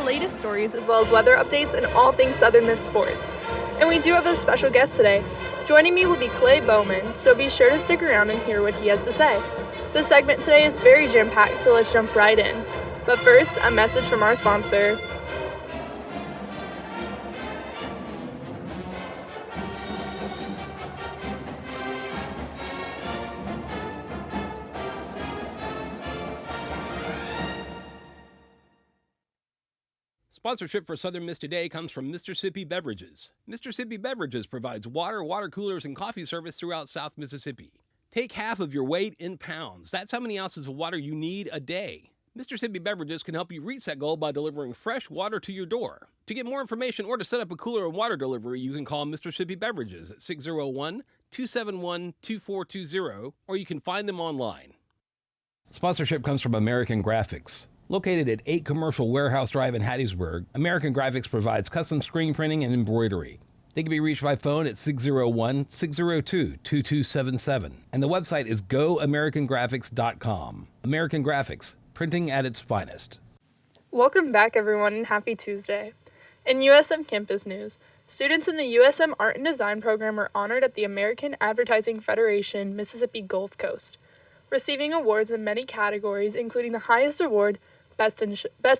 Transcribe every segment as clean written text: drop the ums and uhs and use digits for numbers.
latest stories as well as weather updates and all things Southern Miss sports. And we do have a special guest today. Joining me will be Clay Bowman, so be sure to stick around and hear what he has to say. The segment today is very jam-packed, so let's jump right in. But first, a message from our sponsor. Sponsorship for Southern Miss Today comes from Mississippi Beverages. Mississippi Beverages provides water, water coolers, and coffee service throughout South Mississippi. Take half of your weight in pounds. That's how many ounces of water you need a day. Mississippi Beverages can help you reach that goal by delivering fresh water to your door. To get more information or to set up a cooler and water delivery, you can call Mississippi Beverages at 601-271-2420, or you can find them online. Sponsorship comes from American Graphics. Located at 8 Commercial Warehouse Drive in Hattiesburg, American Graphics provides custom screen printing and embroidery. They can be reached by phone at 601-602-2277, and the website is goamericangraphics.com. American Graphics, printing at its finest. Welcome back, everyone, and happy Tuesday. In USM campus news, students in the USM Art and Design program were honored at the American Advertising Federation Mississippi Gulf Coast, receiving awards in many categories, including the highest award, Best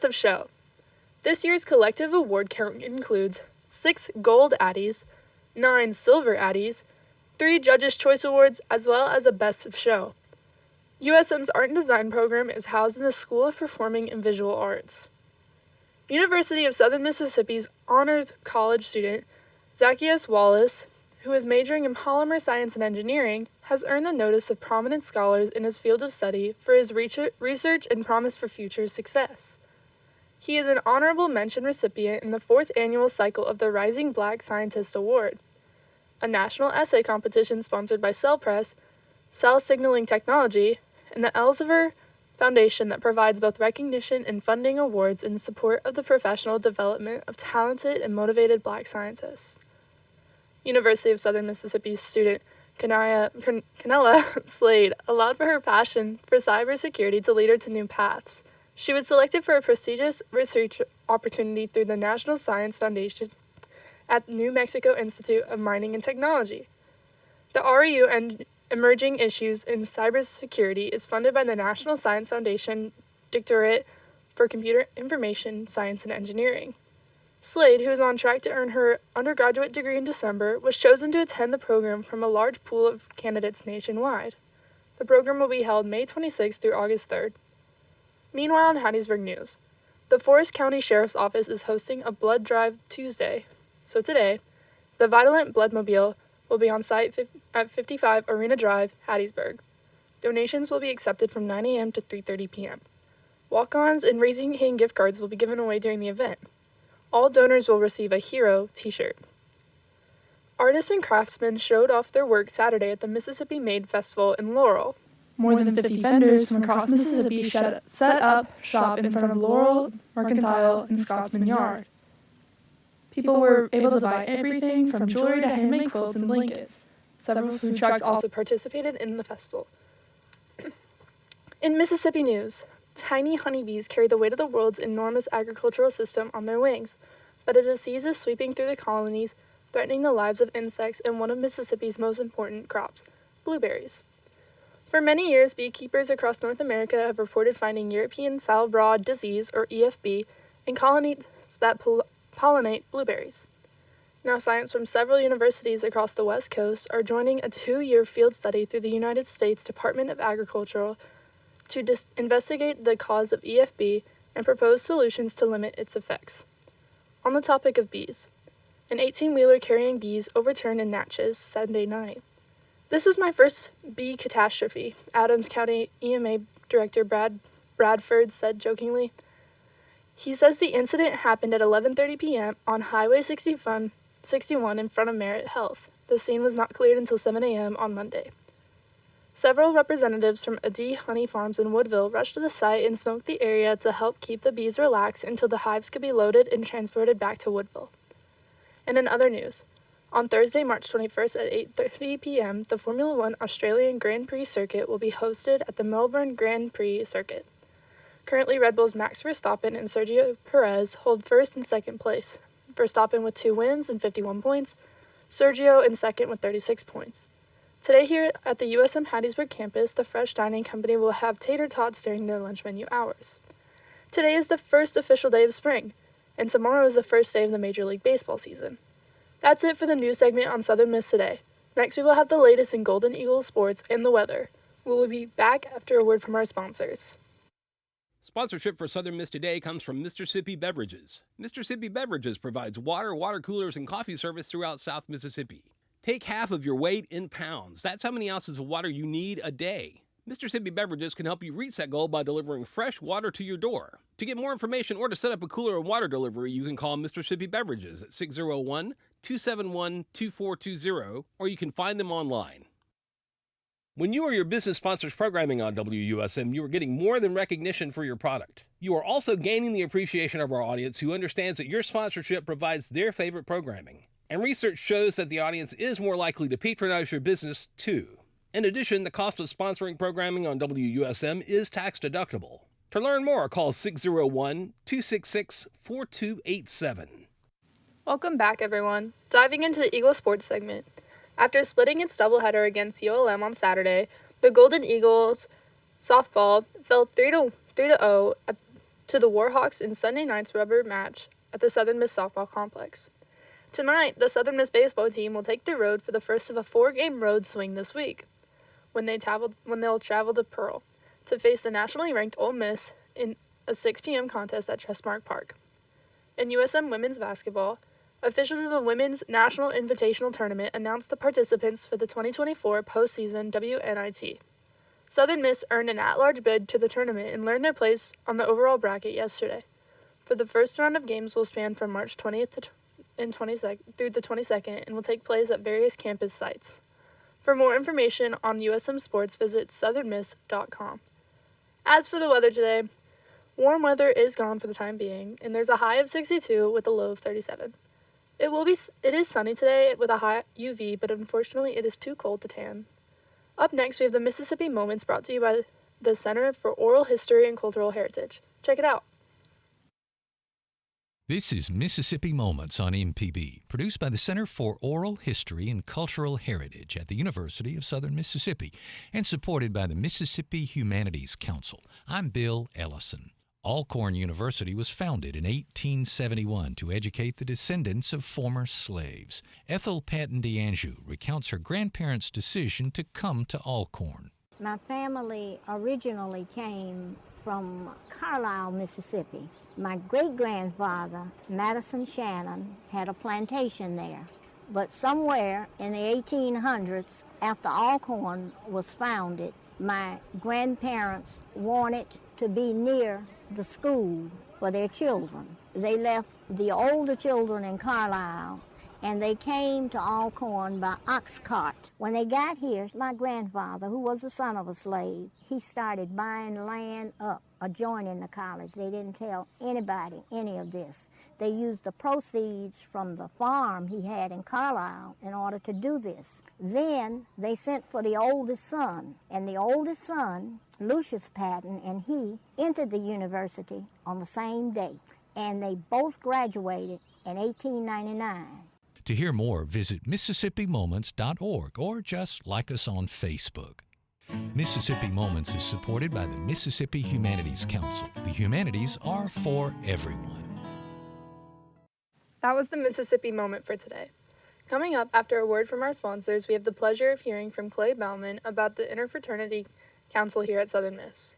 of Show. This year's collective award count includes 6 Gold Addies, 9 Silver Addies, 3 Judges' Choice Awards, as well as a Best of Show. USM's Art and Design program is housed in the School of Performing and Visual Arts. University of Southern Mississippi's honors college student, Zacchaeus Wallace, who is majoring in polymer science and engineering, has earned the notice of prominent scholars in his field of study for his research and promise for future success. He is an honorable mention recipient in the 4th annual cycle of the Rising Black Scientist Award, a national essay competition sponsored by Cell Press, Cell Signaling Technology, and the Elsevier Foundation that provides both recognition and funding awards in support of the professional development of talented and motivated Black scientists. University of Southern Mississippi's student Canella Slade allowed for her passion for cybersecurity to lead her to new paths. She was selected for a prestigious research opportunity through the National Science Foundation at New Mexico Institute of Mining and Technology. The REU and Emerging Issues in Cybersecurity is funded by the National Science Foundation Directorate for Computer Information Science and Engineering. Slade, who is on track to earn her undergraduate degree in December, was chosen to attend the program from a large pool of candidates nationwide. The program will be held May 26th through August 3rd. Meanwhile, in Hattiesburg news, the Forest County Sheriff's Office is hosting a blood drive Tuesday. So today, the Vitalant Bloodmobile will be on site at 55 Arena Drive, Hattiesburg. Donations will be accepted from 9 a.m. to 3:30 p.m. Walk-ons and Raising Cane gift cards will be given away during the event. All donors will receive a Hero t-shirt. Artists and craftsmen showed off their work Saturday at the Mississippi Made Festival in Laurel. More than 50 vendors from across Mississippi set up shop in front of Laurel, Mercantile, and Scotsman Yard. People were able to buy everything from jewelry to handmade quilts and blankets. Several food trucks also participated in the festival. In Mississippi news, tiny honeybees carry the weight of the world's enormous agricultural system on their wings, but a disease is sweeping through the colonies, threatening the lives of insects and one of Mississippi's most important crops, blueberries. For many years, beekeepers across North America have reported finding European foul brood disease, or EFB, in colonies that pollinate blueberries. Now, science from several universities across the West Coast are joining a 2-year field study through the United States Department of Agriculture to investigate the cause of EFB and propose solutions to limit its effects. On the topic of bees, an 18-wheeler carrying bees overturned in Natchez Sunday night. This was my first bee catastrophe, Adams County EMA Director Bradford said jokingly. He says the incident happened at 11:30 p.m. on Highway 61 in front of Merit Health. The scene was not cleared until 7 a.m. on Monday. Several representatives from Adee Honey Farms in Woodville rushed to the site and smoked the area to help keep the bees relaxed until the hives could be loaded and transported back to Woodville. And in other news, on Thursday, March 21st at 8:30 p.m., the Formula One Australian Grand Prix circuit will be hosted at the Melbourne Grand Prix Circuit. Currently, Red Bull's Max Verstappen and Sergio Perez hold first and second place. Verstappen with 2 wins and 51 points, Sergio in second with 36 points. Today here at the USM Hattiesburg campus, the Fresh Dining Company will have tater tots during their lunch menu hours. Today is the first official day of spring, and tomorrow is the first day of the Major League Baseball season. That's it for the news segment on Southern Miss today. Next we will have the latest in Golden Eagle sports and the weather. We will be back after a word from our sponsors. Sponsorship for Southern Miss Today comes from Mississippi Beverages. Mississippi Beverages provides water, water coolers, and coffee service throughout South Mississippi. Take half of your weight in pounds. That's how many ounces of water you need a day. Mississippi Beverages can help you reach that goal by delivering fresh water to your door. To get more information or to set up a cooler and water delivery, you can call Mississippi Beverages at 601-271-2420, or you can find them online. When you or your business sponsors programming on WUSM, you are getting more than recognition for your product. You are also gaining the appreciation of our audience who understands that your sponsorship provides their favorite programming. And research shows that the audience is more likely to patronize your business, too. In addition, the cost of sponsoring programming on WUSM is tax deductible. To learn more, call 601-266-4287. Welcome back, everyone. Diving into the Eagle Sports segment. After splitting its doubleheader against ULM on Saturday, the Golden Eagles softball fell 3-0 to the Warhawks in Sunday night's rubber match at the Southern Miss softball complex. Tonight, the Southern Miss baseball team will take the road for the first of a 4-game road swing this week, when they'll travel to Pearl to face the nationally ranked Ole Miss in a 6 p.m. contest at Trustmark Park. In USM women's basketball, officials of the Women's National Invitational Tournament announced the participants for the 2024 postseason WNIT. Southern Miss earned an at-large bid to the tournament and learned their place on the overall bracket yesterday. For the first round of games will span from March 20th through the 22nd and will take place at various campus sites. For more information on USM sports, visit southernmiss.com. As for the weather today, warm weather is gone for the time being, and there's a high of 62 with a low of 37. It is sunny today with a high UV, but unfortunately it is too cold to tan. Up next, we have the Mississippi Moments brought to you by the Center for Oral History and Cultural Heritage. Check it out. This is Mississippi Moments on MPB, produced by the Center for Oral History and Cultural Heritage at the University of Southern Mississippi and supported by the Mississippi Humanities Council. I'm Bill Ellison. Alcorn University was founded in 1871 to educate the descendants of former slaves. Ethel Patton DeAnjou recounts her grandparents' decision to come to Alcorn. My family originally came from Carlisle, Mississippi. My great-grandfather, Madison Shannon, had a plantation there. But somewhere in the 1800s, after Alcorn was founded, my grandparents wanted to be near the school for their children. They left the older children in Carlisle, and they came to Alcorn by ox cart. When they got here, my grandfather, who was the son of a slave, he started buying land up adjoining the college. They didn't tell anybody any of this. They used the proceeds from the farm he had in Carlisle in order to do this. Then they sent for the oldest son, and the oldest son, Lucius Patton, and he entered the university on the same day, and they both graduated in 1899. To hear more, visit MississippiMoments.org or just like us on Facebook. Mississippi Moments is supported by the Mississippi Humanities Council. The humanities are for everyone. That was the Mississippi Moment for today. Coming up after a word from our sponsors, we have the pleasure of hearing from Clay Bauman about the Interfraternity Council here at Southern Miss.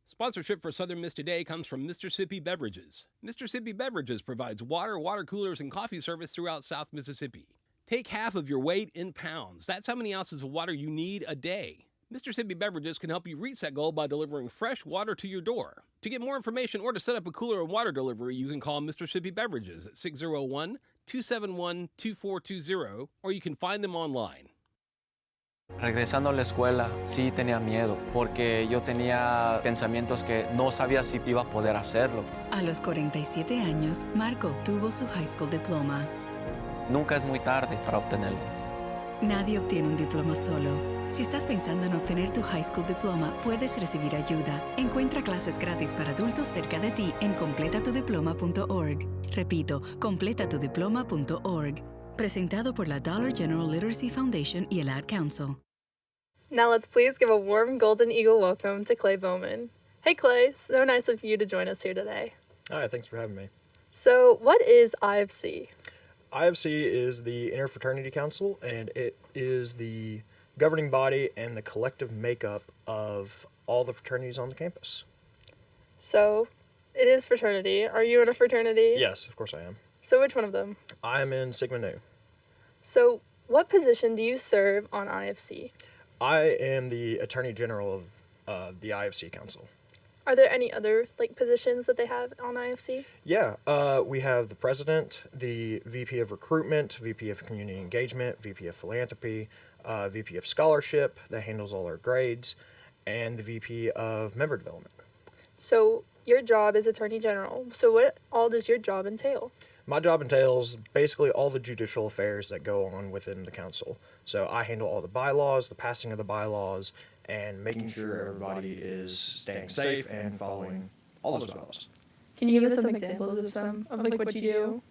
Sponsorship for Southern Miss Today comes from Mississippi Beverages. Mississippi Beverages provides water, water coolers, and coffee service throughout South Mississippi. Take half of your weight in pounds. That's how many ounces of water you need a day. Mississippi Beverages can help you reach that goal by delivering fresh water to your door. To get more information or to set up a cooler and water delivery, you can call Mississippi Beverages at 601-271-2420, or you can find them online. Regresando a la escuela, sí tenía miedo, porque yo tenía pensamientos que no sabía si iba a poder hacerlo. A los 47 años, Marco obtuvo su high school diploma. Nunca es muy tarde para obtenerlo. Nadie obtiene un diploma solo. Si estás pensando en obtener tu high school diploma, puedes recibir ayuda. Encuentra clases gratis para adultos cerca de ti en completatudiploma.org. Repito, completatudiploma.org. Presentado por la Dollar General Literacy Foundation y el Ad Council. Now let's please give a warm Golden Eagle welcome to Clay Bowman. Hey Clay, so nice of you to join us here today. Hi, thanks for having me. So, what is IFC? IFC is the Interfraternity Council, and it is the governing body and the collective makeup of all the fraternities on the campus. So, it is fraternity. Are you in a fraternity? Yes, of course I am. So, which one of them? I am in Sigma Nu. So, what position do you serve on IFC? I am the Attorney General of the IFC Council. Are there any other positions that they have on IFC? Yeah, we have the President, the VP of Recruitment, VP of Community Engagement, VP of Philanthropy, VP of Scholarship that handles all our grades, and the VP of Member Development. So, your job is Attorney General. So, what all does your job entail? My job entails basically all the judicial affairs that go on within the council. So I handle all the bylaws, the passing of the bylaws, and making sure everybody is staying safe and following all those bylaws. Can you give us some examples of what you do?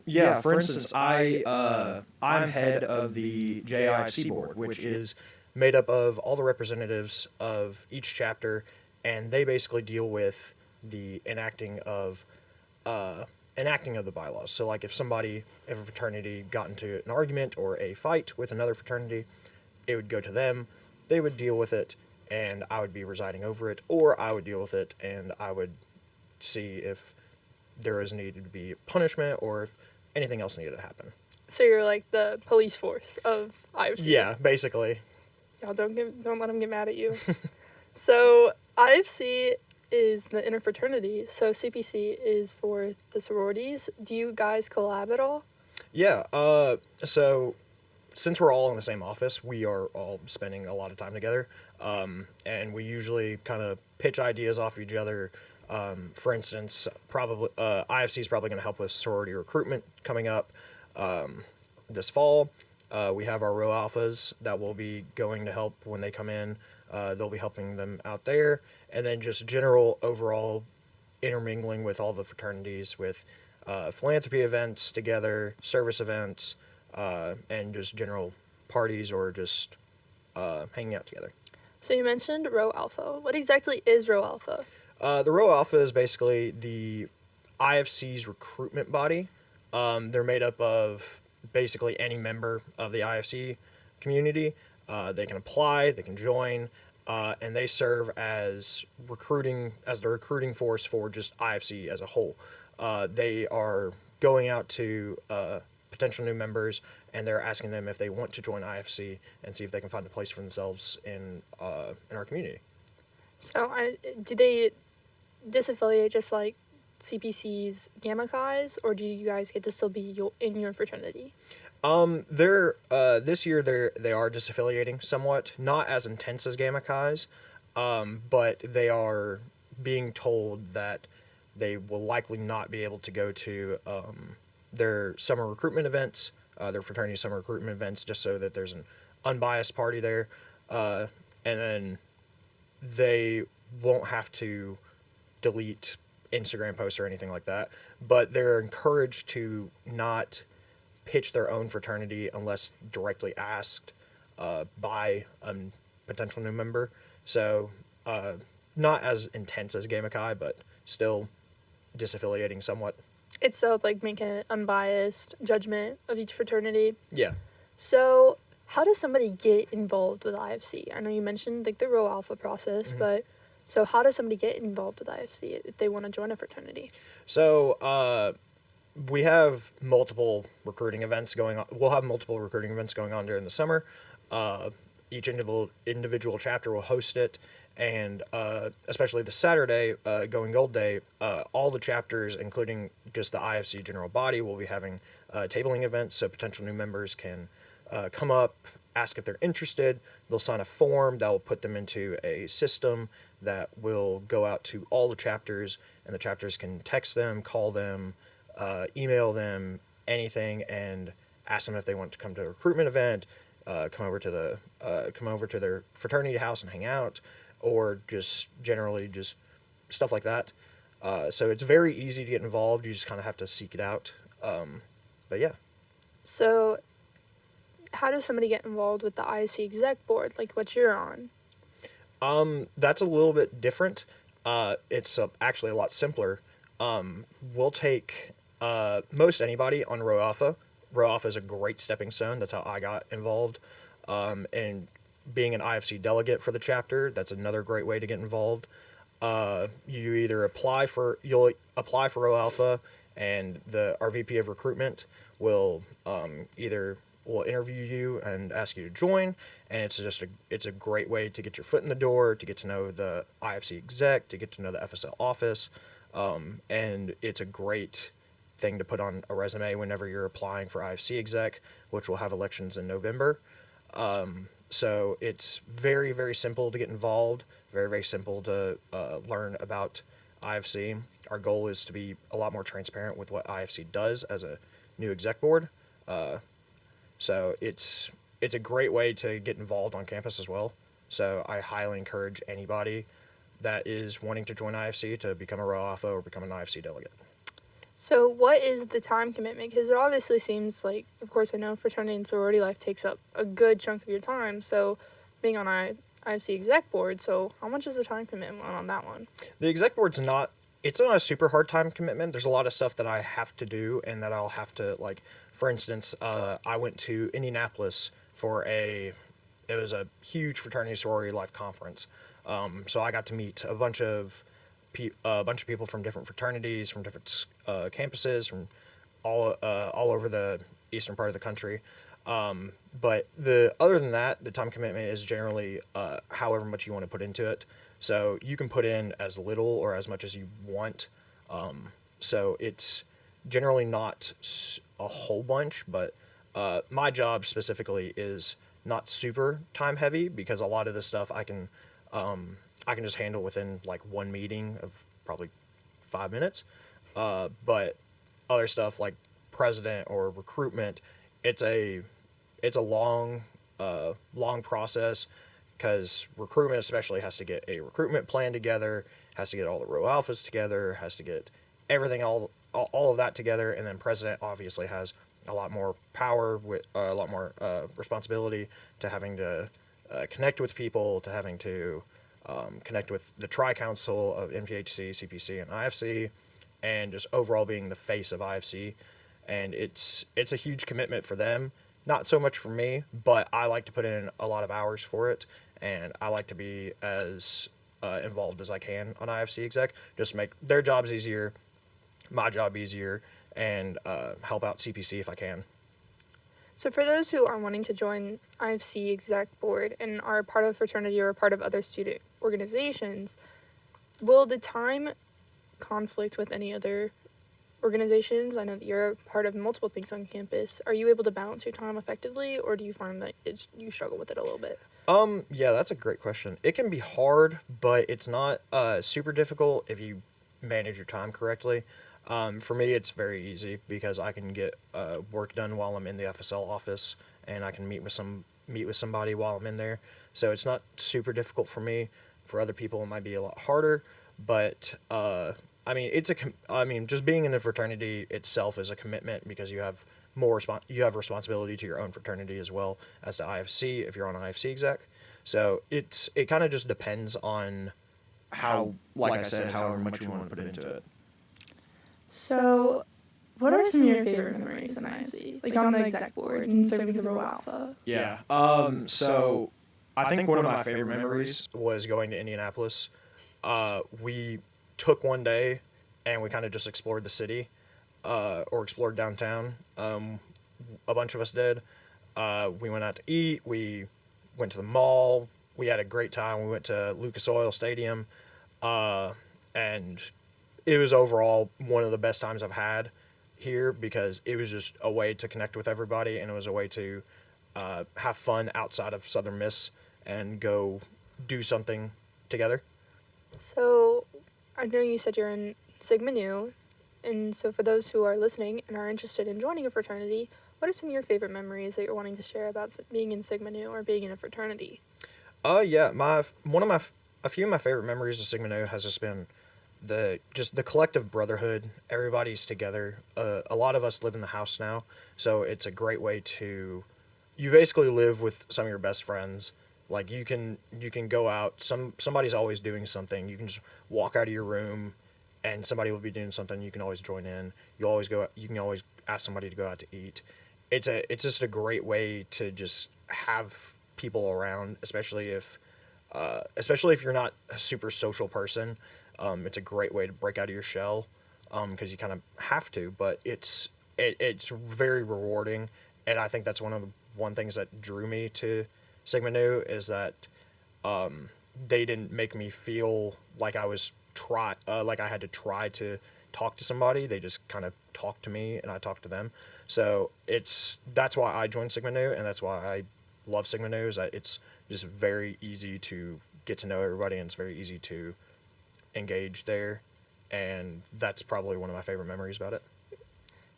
Yeah, for instance, I'm head of the JIFC board, which is made up of all the representatives of each chapter, and they basically deal with the enacting of the bylaws. So like if a fraternity got into an argument or a fight with another fraternity, it would go to them, they would deal with it, and I would be residing over it, or I would deal with it and I would see if there is needed to be punishment or if anything else needed to happen. So you're like the police force of IFC. Yeah, basically. Y'all don't let them get mad at you. So IFC is the interfraternity, so CPC is for the sororities. Do you guys collab at all? Yeah, so since we're all in the same office, we are all spending a lot of time together, and we usually kind of pitch ideas off each other. For instance, probably IFC is probably going to help with sorority recruitment coming up this fall. We have our Rho Alphas that will be going to help when they come in. They'll be helping them out there. And then just general overall intermingling with all the fraternities with philanthropy events together, service events, and just general parties or just hanging out together. So you mentioned Rho Alpha. What exactly is Rho Alpha? The Rho Alpha is basically the IFC's recruitment body. They're made up of basically any member of the IFC community. They can apply, they can join, and they serve as the recruiting force for just IFC as a whole. They are going out to potential new members, and they're asking them if they want to join IFC and see if they can find a place for themselves in our community. So do they disaffiliate just like CPC's Gamma Chi's, or do you guys get to still be in your fraternity? This year they are disaffiliating somewhat, not as intense as Gamma Chi's, but they are being told that they will likely not be able to go to their summer recruitment events, their fraternity summer recruitment events, just so that there's an unbiased party there, and then they won't have to delete Instagram posts or anything like that, but they're encouraged to not pitch their own fraternity unless directly asked by a potential new member. So not as intense as Gamma Chi, but still disaffiliating somewhat. It's still like making an unbiased judgment of each fraternity. Yeah. So how does somebody get involved with IFC? I know you mentioned like the Rho Alpha process, but so how does somebody get involved with IFC if they want to join a fraternity? So we have multiple recruiting events going on. We'll have multiple recruiting events going on during the summer. Each individual chapter will host it, and especially the Saturday, Going Gold Day, all the chapters, including just the IFC general body, will be having tabling events, so potential new members can come up, ask if they're interested. They'll sign a form that will put them into a system that will go out to all the chapters, and the chapters can text them, call them, email them, anything, and ask them if they want to come to a recruitment event, come over to their fraternity house and hang out, or just generally just stuff like that. So it's very easy to get involved. You just kind of have to seek it out. But yeah. So, how does somebody get involved with the IFC exec board, like what you're on? That's a little bit different. It's actually a lot simpler. We'll take most anybody on Rho Alpha. Rho Alpha is a great stepping stone. That's how I got involved. And being an IFC delegate for the chapter, that's another great way to get involved. You'll apply for Rho Alpha, and our VP of recruitment will will interview you and ask you to join, and it's a great way to get your foot in the door, to get to know the IFC exec, to get to know the FSL office, and it's a great thing to put on a resume whenever you're applying for IFC exec, which will have elections in November. So it's very, very simple to get involved, very, very simple to learn about IFC. Our goal is to be a lot more transparent with what IFC does as a new exec board. So it's a great way to get involved on campus as well. So I highly encourage anybody that is wanting to join IFC to become a Rho Alpha or become an IFC delegate. So, what is the time commitment? Because it obviously seems like, of course, I know fraternity and sorority life takes up a good chunk of your time. So, being on IFC exec board, so how much is the time commitment on that one? The exec board's not a super hard time commitment. There's a lot of stuff that I have to do and that I'll have to, like, for instance, I went to Indianapolis for it was a huge fraternity sorority life conference. So I got to meet a bunch of people from different fraternities, from different campuses, from all over the eastern part of the country. But other than that, the time commitment is generally however much you want to put into it. So you can put in as little or as much as you want. So it's generally not a whole bunch, but my job specifically is not super time heavy because a lot of this stuff I can just handle within like one meeting of probably 5 minutes. But other stuff like president or recruitment, it's a long process because recruitment especially has to get a recruitment plan together, has to get all the Rho Alphas together, has to get everything, all of that together, and then president obviously has a lot more power, with a lot more responsibility to having to connect with people, to having to connect with the Tri-Council of NPHC, CPC, and IFC, and just overall being the face of IFC. And it's a huge commitment for them, not so much for me, but I like to put in a lot of hours for it, and I like to be as involved as I can on IFC exec, just to make their jobs easier, my job easier, and help out CPC if I can. So for those who are wanting to join IFC exec board and are part of a fraternity or a part of other student organizations, will the time conflict with any other organizations? I know that you're a part of multiple things on campus. Are you able to balance your time effectively, or do you find that you struggle with it a little bit? Yeah, that's a great question. It can be hard, but it's not super difficult if you manage your time correctly. For me, it's very easy because I can get work done while I'm in the FSL office, and I can meet with somebody while I'm in there. So it's not super difficult for me. For other people, it might be a lot harder. But I mean, just being in a fraternity itself is a commitment because you have responsibility to your own fraternity as well as to IFC if you're on IFC exec. So it kind of just depends on how, like I said, however much you want to put into it. So, what are some of your favorite memories in IFC? Like on the exec board and serving as a Rho Alpha? Yeah. So, I think one of my favorite memories was going to Indianapolis. We took one day and we kind of just explored the city, or explored downtown. A bunch of us did. We went out to eat. We went to the mall. We had a great time. We went to Lucas Oil Stadium, and it was overall one of the best times I've had here because it was just a way to connect with everybody, and it was a way to have fun outside of Southern Miss and go do something together. So, I know you said you're in Sigma Nu, and so for those who are listening and are interested in joining a fraternity, What are some of your favorite memories that you're wanting to share about being in Sigma Nu or being in a fraternity? Yeah, a few of my favorite memories of Sigma Nu has just been the collective brotherhood. Everybody's together. A lot of us live in the house now, so it's a great way to, you basically live with some of your best friends. Like you can go out. Somebody's always doing something. You can just walk out of your room, and somebody will be doing something. You can always join in. You can always ask somebody to go out to eat. It's just a great way to just have people around, especially if you're not a super social person. It's a great way to break out of your shell, because you kind of have to. But it's very rewarding, and I think that's one things that drew me to Sigma Nu is that they didn't make me feel like I had to try to talk to somebody. They just kind of talked to me, and I talked to them. So that's why I joined Sigma Nu, and that's why I love Sigma Nu. Is that it's just very easy to get to know everybody, and it's very easy to engage there, and that's probably one of my favorite memories about it.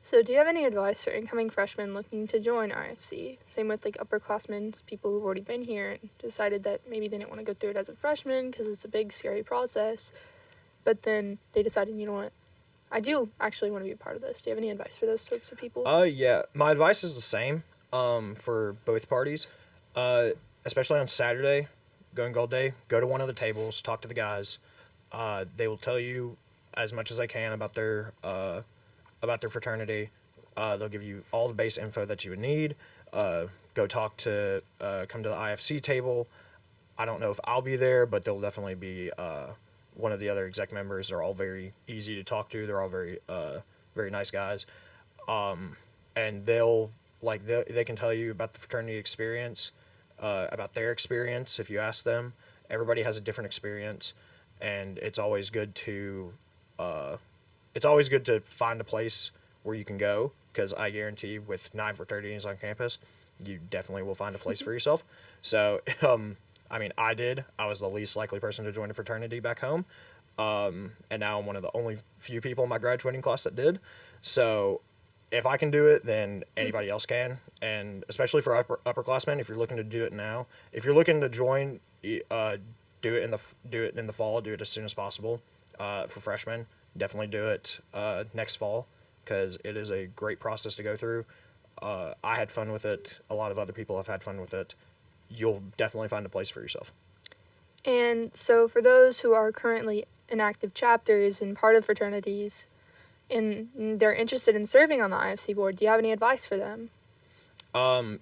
So do you have any advice for incoming freshmen looking to join RFC? Same with like upperclassmen, people who've already been here and decided that maybe they didn't want to go through it as a freshman because it's a big, scary process, but then they decided, you know what, I do actually want to be a part of this. Do you have any advice for those sorts of people? Yeah, my advice is the same for both parties. Especially on Saturday, going Gold Day, go to one of the tables, talk to the guys. They will tell you as much as they can about their fraternity. They'll give you all the base info that you would need. Go come to the IFC table. I don't know if I'll be there, but there'll definitely be one of the other exec members. They're all very easy to talk to. They're all very nice guys. And they can tell you about the fraternity experience, about their experience if you ask them. Everybody has a different experience, and it's always good to find a place where you can go, because I guarantee with 9 fraternities on campus, you definitely will find a place for yourself. So, I mean, I was the least likely person to join a fraternity back home, and now I'm one of the only few people in my graduating class that did. So if I can do it, then anybody else can, and especially for upperclassmen, if you're looking to do it now, if you're looking to join, do it in the fall, do it as soon as possible. For freshmen, definitely do it next fall, because it is a great process to go through. I had fun with it. A lot of other people have had fun with it. You'll definitely find a place for yourself. And so for those who are currently in active chapters and part of fraternities, and they're interested in serving on the IFC board, do you have any advice for them?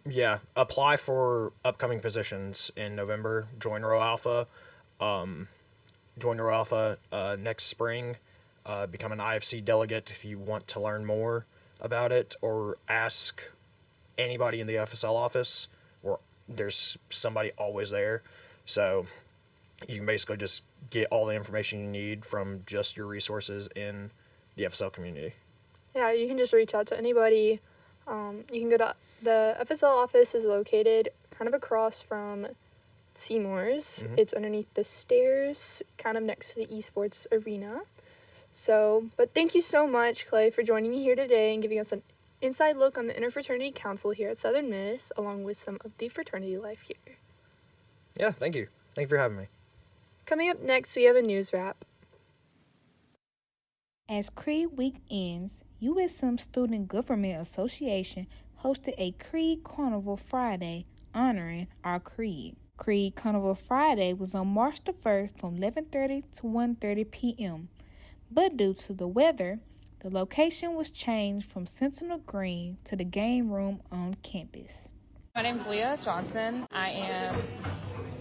Yeah, apply for upcoming positions in November. Join Rho Alpha. Next spring. Become an IFC delegate if you want to learn more about it, or ask anybody in the FSL office, where there's somebody always there. So you can basically just get all the information you need from just your resources in the FSL community. Yeah, you can just reach out to anybody. You can go to the FSL office is located kind of across from Seymour's. Mm-hmm. It's underneath the stairs, kind of next to the esports arena. So, but thank you so much, Clay, for joining me here today and giving us an inside look on the Interfraternity Council here at Southern Miss, along with some of the fraternity life here. Yeah, thank you. Thank you for having me. Coming up next, we have a news wrap. As Creed Week ends, USM Student Government Association hosted a Creed Carnival Friday honoring our Creed. Creed Carnival Friday was on March the 1st from 11:30 to 1:30 p.m. But due to the weather, the location was changed from Sentinel Green to the game room on campus. My name is Leah Johnson. I am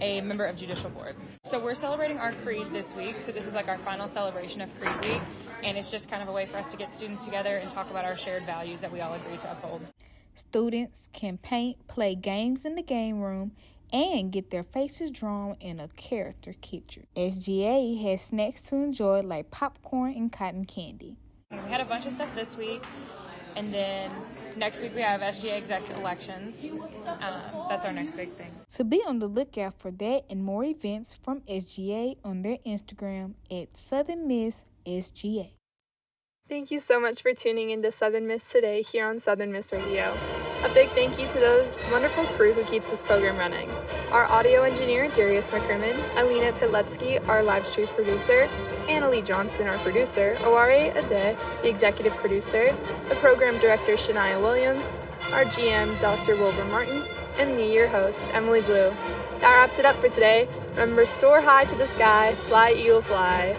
a member of Judicial Board. So we're celebrating our Creed this week. So this is like our final celebration of Creed Week. And it's just kind of a way for us to get students together and talk about our shared values that we all agree to uphold. Students can paint, play games in the game room, and get their faces drawn in a character picture. SGA has snacks to enjoy like popcorn and cotton candy. We had a bunch of stuff this week, and then next week we have SGA exec elections. That's our next big thing. To be on the lookout for that and more events from SGA on their Instagram at Southern Miss SGA. Thank you so much for tuning into Southern Miss Today here on Southern Miss Radio. A big thank you to the wonderful crew who keeps this program running. Our audio engineer, Darius McCrimmon, Alina Pitletsky, our live stream producer, Annalie Johnston, our producer, Oware Ade, the executive producer, the program director, Shania Williams, our GM, Dr. Wilbur Martin, and me, your host, Emily Blue. That wraps it up for today. Remember, soar high to the sky, fly, eagle, fly.